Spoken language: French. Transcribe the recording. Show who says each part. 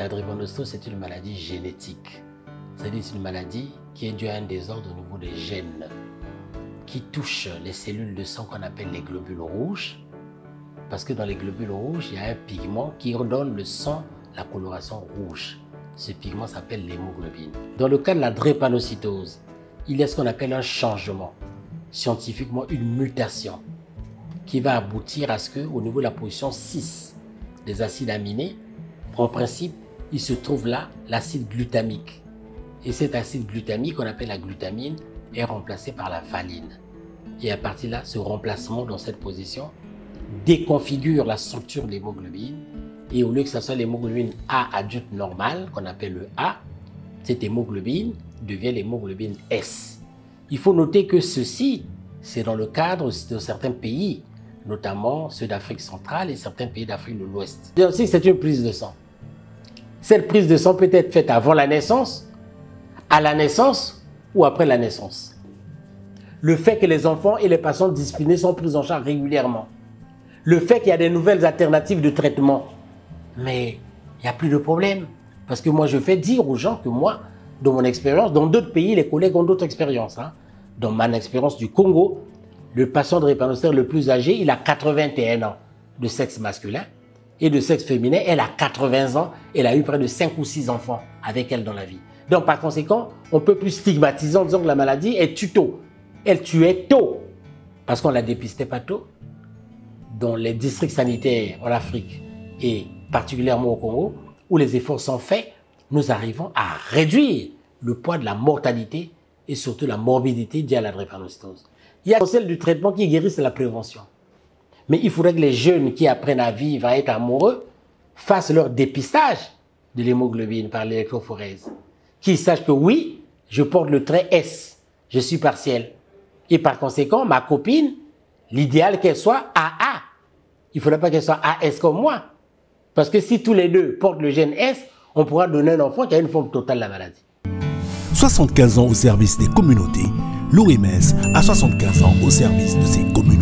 Speaker 1: La drépanocytose, c'est une maladie génétique. C'est-à-dire c'est une maladie qui est due à un désordre au niveau des gènes qui touche les cellules de sang qu'on appelle les globules rouges. Parce que dans les globules rouges, il y a un pigment qui redonne le sang la coloration rouge. Ce pigment s'appelle l'hémoglobine. Dans le cas de la drépanocytose, il y a ce qu'on appelle un changement, scientifiquement une mutation, qui va aboutir à ce qu'au niveau de la position 6 des acides aminés, en principe, il se trouve là l'acide glutamique. Et cet acide glutamique, qu'on appelle la glutamine, est remplacé par la valine. Et à partir de là, ce remplacement dans cette position déconfigure la structure de l'hémoglobine. Et au lieu que ce soit l'hémoglobine A adulte normale, qu'on appelle le A, cette hémoglobine devient l'hémoglobine S. Il faut noter que ceci, c'est dans le cadre de certains pays, notamment ceux d'Afrique centrale et certains pays d'Afrique de l'Ouest. C'est une prise de sang. Cette prise de sang peut être faite avant la naissance, à la naissance ou après la naissance. Le fait que les enfants et les patients disciplinés sont pris en charge régulièrement. Le fait qu'il y a des nouvelles alternatives de traitement. Mais il n'y a plus de problème. Parce que moi, je fais dire aux gens que moi, dans mon expérience, dans d'autres pays, les collègues ont d'autres expériences. Dans mon expérience du Congo, le patient drépanocytaire le plus âgé, il a 81 ans de sexe masculin. Et de sexe féminin, elle a 80 ans. Elle a eu près de 5 ou 6 enfants avec elle dans la vie. Donc, par conséquent, on ne peut plus stigmatiser en disant que la maladie, elle tue tôt. Elle tuait tôt. Parce qu'on ne la dépistait pas tôt. Dans les districts sanitaires en Afrique et particulièrement au Congo, où les efforts sont faits, nous arrivons à réduire le poids de la mortalité et surtout la morbidité due à la drépanocytose. Il y a celle du traitement qui guérit, c'est la prévention. Mais il faudrait que les jeunes qui apprennent à vivre, à être amoureux, fassent leur dépistage de l'hémoglobine par l'électrophorèse. Qu'ils sachent que oui, je porte le trait S, je suis partiel. Et par conséquent, ma copine, l'idéal qu'elle soit AA. Il ne faudrait pas qu'elle soit AS comme moi. Parce que si tous les deux portent le gène S, on pourra donner un enfant qui a une forme totale de la maladie.
Speaker 2: 75 ans au service des communautés. L'OMS a 75 ans au service de ses communautés.